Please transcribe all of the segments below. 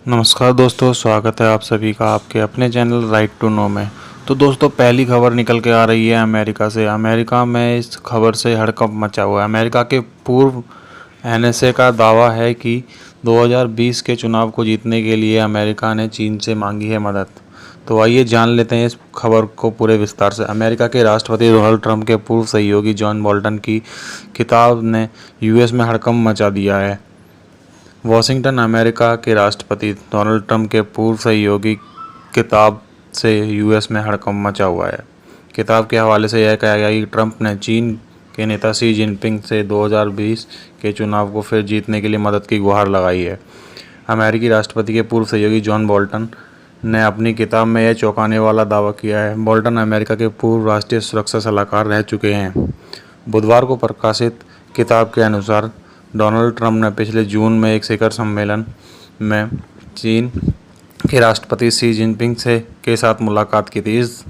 नमस्कार दोस्तों, स्वागत है आप सभी का आपके अपने चैनल राइट टू नो में। तो दोस्तों, पहली खबर निकल के आ रही है अमेरिका से। अमेरिका में इस खबर से हड़कंप मचा हुआ है। अमेरिका के पूर्व एनएसए का दावा है कि 2020 के चुनाव को जीतने के लिए अमेरिका ने चीन से मांगी है मदद। तो आइए जान लेते हैं इस खबर को पूरे विस्तार से। अमेरिका के राष्ट्रपति डोनाल्ड ट्रंप के पूर्व सहयोगी जॉन बोल्टन की किताब ने यूएस में हड़कंप मचा दिया है। वॉशिंगटन। अमेरिका के राष्ट्रपति डोनाल्ड ट्रंप के पूर्व सहयोगी किताब से यूएस में हड़कंप मचा हुआ है। किताब के हवाले से यह कहा गया कि ट्रंप ने चीन के नेता शी जिनपिंग से 2020 के चुनाव को फिर जीतने के लिए मदद की गुहार लगाई है। अमेरिकी राष्ट्रपति के पूर्व सहयोगी जॉन बोल्टन ने अपनी किताब में यह चौंकाने वाला दावा किया है। बोल्टन अमेरिका के पूर्व राष्ट्रीय सुरक्षा सलाहकार रह चुके हैं। बुधवार को प्रकाशित किताब के अनुसार डोनाल्ड ट्रंप ने पिछले जून में एक शिखर सम्मेलन में चीन के राष्ट्रपति शी जिनपिंग के साथ मुलाकात की थी। इस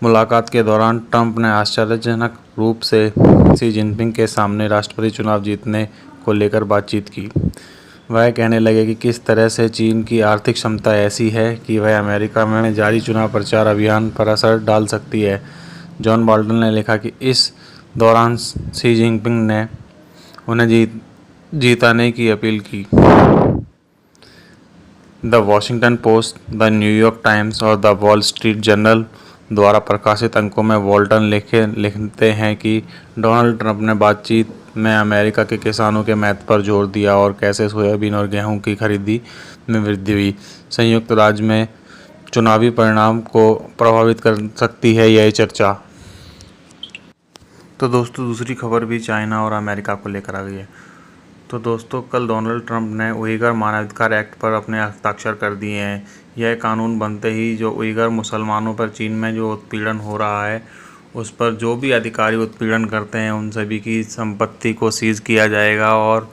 मुलाकात के दौरान ट्रंप ने आश्चर्यजनक रूप से शी जिनपिंग के सामने राष्ट्रपति चुनाव जीतने को लेकर बातचीत की। वह कहने लगे कि किस तरह से चीन की आर्थिक क्षमता ऐसी है कि वह अमेरिका में जारी चुनाव प्रचार अभियान पर असर डाल सकती है। जॉन बोल्टन ने लिखा कि इस दौरान शी जिनपिंग ने उन्हें जीताने की अपील की। The Washington post, the New York times और द वॉल स्ट्रीट जर्नल द्वारा प्रकाशित अंकों में बोल्टन लिखते हैं कि डोनाल्ड ट्रंप ने बातचीत में अमेरिका के किसानों के महत्व पर जोर दिया और कैसे सोयाबीन और गेहूं की खरीदी में वृद्धि हुई संयुक्त राज्य में चुनावी परिणाम को प्रभावित कर सकती है यह चर्चा। तो दोस्तों, दूसरी खबर भी चाइना और अमेरिका को लेकर आ गई है। तो दोस्तों, कल डोनाल्ड ट्रंप ने उइगर मानवाधिकार एक्ट पर अपने हस्ताक्षर कर दिए हैं। यह कानून बनते ही जो उइगर मुसलमानों पर चीन में जो उत्पीड़न हो रहा है उस पर जो भी अधिकारी उत्पीड़न करते हैं उन सभी की संपत्ति को सीज किया जाएगा और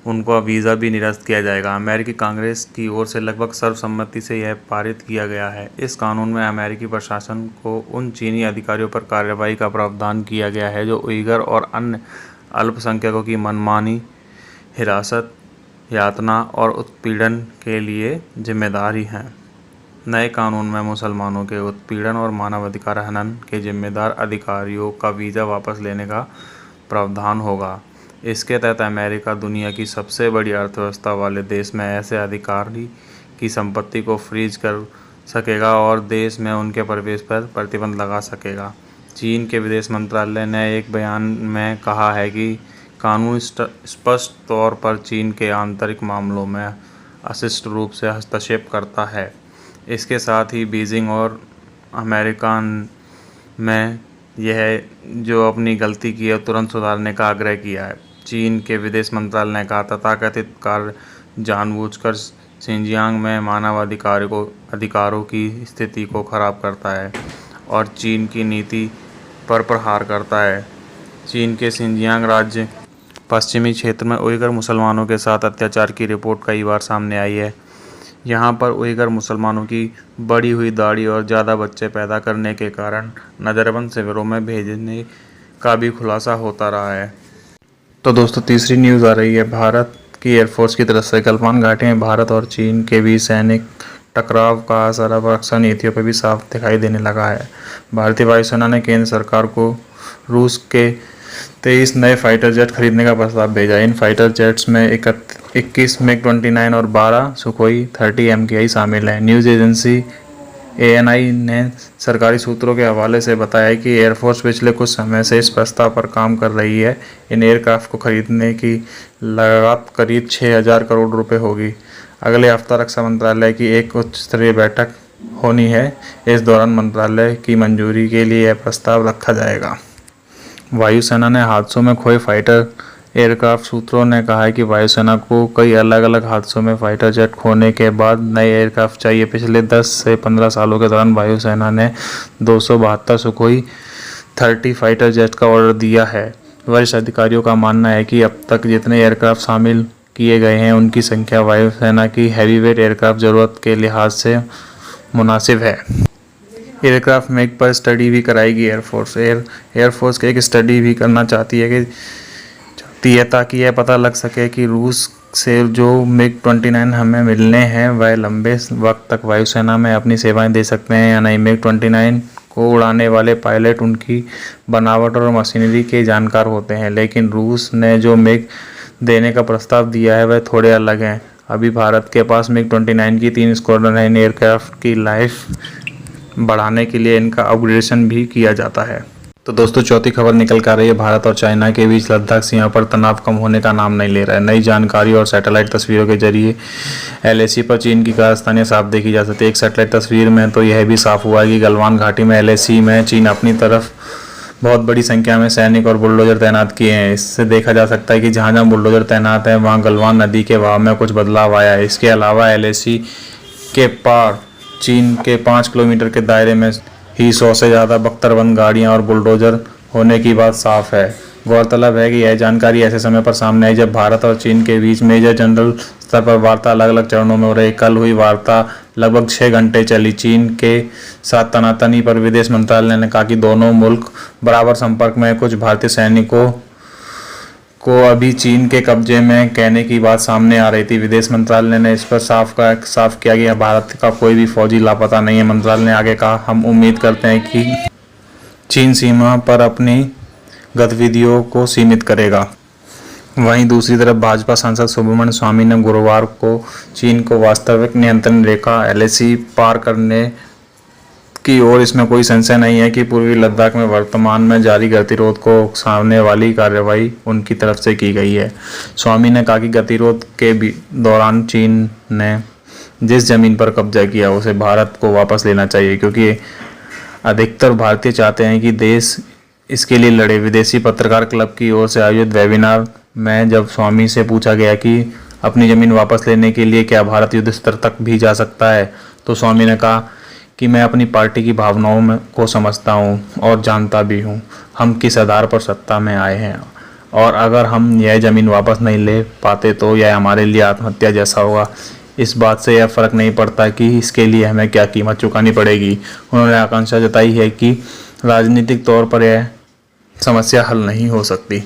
उनको वीज़ा भी निरस्त किया जाएगा। अमेरिकी कांग्रेस की ओर से लगभग सर्वसम्मति से यह पारित किया गया है। इस कानून में अमेरिकी प्रशासन को उन चीनी अधिकारियों पर कार्रवाई का प्रावधान किया गया है जो उइगर और अन्य अल्पसंख्यकों की मनमानी, हिरासत, यातना और उत्पीड़न के लिए जिम्मेदार हैं। नए कानून में मुसलमानों के उत्पीड़न और मानवाधिकार हनन के जिम्मेदार अधिकारियों का वीज़ा वापस लेने का प्रावधान होगा। इसके तहत अमेरिका दुनिया की सबसे बड़ी अर्थव्यवस्था वाले देश में ऐसे अधिकारी की संपत्ति को फ्रीज कर सकेगा और देश में उनके प्रवेश पर प्रतिबंध लगा सकेगा। चीन के विदेश मंत्रालय ने एक बयान में कहा है कि कानून स्पष्ट तौर पर चीन के आंतरिक मामलों में अशिष्ट रूप से हस्तक्षेप करता है। इसके साथ ही बीजिंग और अमेरिका में यह जो अपनी गलती की है तुरंत सुधारने का आग्रह किया है। चीन के विदेश मंत्रालय ने कहा तथाकथित कार्य जानबूझकर शिनजियांग में अधिकारों की स्थिति को खराब करता है और चीन की नीति पर प्रहार करता है। चीन के शिनजियांग राज्य पश्चिमी क्षेत्र में उइगर मुसलमानों के साथ अत्याचार की रिपोर्ट कई बार सामने आई है। यहाँ पर उइगर मुसलमानों की बढ़ी हुई दाढ़ी और ज़्यादा बच्चे पैदा करने के कारण नज़रबंद शिविरों में भेजने का भी खुलासा होता रहा है। तो दोस्तों, तीसरी न्यूज़ आ रही है भारत की एयरफोर्स की तरफ से। गलवान घाटी में भारत और चीन के बीच सैनिक टकराव का असर अब रक्षा नीतियों पर भी साफ दिखाई देने लगा है। भारतीय वायुसेना ने केंद्र सरकार को रूस के 23 नए फाइटर जेट खरीदने का प्रस्ताव भेजा। इन फाइटर जेट्स में 21 मिग-29 और 12 सुखोई 30 MKI शामिल हैं। न्यूज़ एजेंसी ANI ने सरकारी सूत्रों के हवाले से बताया कि एयरफोर्स पिछले कुछ समय से इस प्रस्ताव पर काम कर रही है। इन एयरक्राफ्ट को खरीदने की लागत करीब 6,000 करोड़ रुपए होगी। अगले हफ्ता रक्षा मंत्रालय की एक उच्च स्तरीय बैठक होनी है। इस दौरान मंत्रालय की मंजूरी के लिए यह प्रस्ताव रखा जाएगा। वायुसेना ने हादसों में खोए फाइटर एयरक्राफ्ट। सूत्रों ने कहा है कि वायुसेना को कई अलग अलग हादसों में फाइटर जेट खोने के बाद नए एयरक्राफ्ट चाहिए। पिछले 10 से 15 सालों के दौरान वायुसेना ने 272 सुखोई 30 फाइटर जेट का ऑर्डर दिया है। वरिष्ठ अधिकारियों का मानना है कि अब तक जितने एयरक्राफ्ट शामिल किए गए हैं उनकी संख्या वायुसेना की हैवीवेट एयरक्राफ्ट जरूरत के लिहाज से मुनासिब है। एयरक्राफ्ट मेक पर स्टडी भी कराएगी एयरफोर्स एक स्टडी भी करना चाहती है ताकि यह पता लग सके कि रूस से जो MiG-29 हमें मिलने हैं वह लंबे वक्त तक वायुसेना में अपनी सेवाएं दे सकते हैं या नहीं। MiG-29 को उड़ाने वाले पायलट उनकी बनावट और मशीनरी के जानकार होते हैं, लेकिन रूस ने जो MiG देने का प्रस्ताव दिया है वह थोड़े अलग हैं। अभी भारत के पास MiG-29 की 3 स्क्वाड्रन है। इन एयरक्राफ्ट की लाइफ बढ़ाने के लिए इनका अपग्रेडेशन भी किया जाता है। तो दोस्तों, चौथी खबर निकल कर आ रही है, भारत और चाइना के बीच लद्दाख सीमा पर तनाव कम होने का नाम नहीं ले रहा है। नई जानकारी और सैटेलाइट तस्वीरों के जरिए LAC पर चीन की कारस्तानी साफ देखी जा सकती है। एक सैटेलाइट तस्वीर में तो यह भी साफ हुआ है कि गलवान घाटी में LAC में चीन अपनी तरफ बहुत बड़ी संख्या में सैनिक और बुलडोजर तैनात किए हैं। इससे देखा जा सकता है कि जहाँ जहाँ बुलडोजर तैनात हैं वहाँ गलवान नदी के बहाव में कुछ बदलाव आया है। इसके अलावा LAC के पार चीन के 5 किलोमीटर के दायरे में ही 100 से ज़्यादा बख्तरबंद गाड़ियाँ और बुलडोजर होने की बात साफ है। गौरतलब है कि यह जानकारी ऐसे समय पर सामने आई जब भारत और चीन के बीच मेजर जनरल स्तर पर वार्ता अलग अलग चरणों में हो रही। कल हुई वार्ता लगभग 6 घंटे चली। चीन के साथ तनातनी पर विदेश मंत्रालय ने कहा कि दोनों मुल्क बराबर संपर्क में। कुछ भारतीय सैनिकों को अभी चीन के कब्जे में कहने की बात सामने आ रही थी। विदेश मंत्रालय ने इस पर साफ किया कि भारत का कोई भी फौजी लापता नहीं है। मंत्रालय ने आगे कहा, हम उम्मीद करते हैं कि चीन सीमा पर अपनी गतिविधियों को सीमित करेगा। वहीं दूसरी तरफ भाजपा सांसद सुब्रमण्यम स्वामी ने गुरुवार को चीन को वास्तविक नियंत्रण रेखा LAC पार करने की ओर इसमें कोई संशय नहीं है कि पूर्वी लद्दाख में वर्तमान में जारी गतिरोध को उकसाने वाली कार्रवाई उनकी तरफ से की गई है। स्वामी ने कहा कि गतिरोध के दौरान चीन ने जिस जमीन पर कब्जा किया उसे भारत को वापस लेना चाहिए, क्योंकि अधिकतर भारतीय चाहते हैं कि देश इसके लिए लड़े। विदेशी पत्रकार क्लब की ओर से आयोजित वेबिनार में जब स्वामी से पूछा गया कि अपनी ज़मीन वापस लेने के लिए क्या भारत युद्ध स्तर तक भी जा सकता है, तो स्वामी ने कहा कि मैं अपनी पार्टी की भावनाओं को समझता हूं और जानता भी हूं। हम किस आधार पर सत्ता में आए हैं, और अगर हम यह ज़मीन वापस नहीं ले पाते तो यह हमारे लिए आत्महत्या जैसा होगा। इस बात से यह फ़र्क नहीं पड़ता कि इसके लिए हमें क्या कीमत चुकानी पड़ेगी। उन्होंने आकांक्षा जताई है कि राजनीतिक तौर पर यह समस्या हल नहीं हो सकती।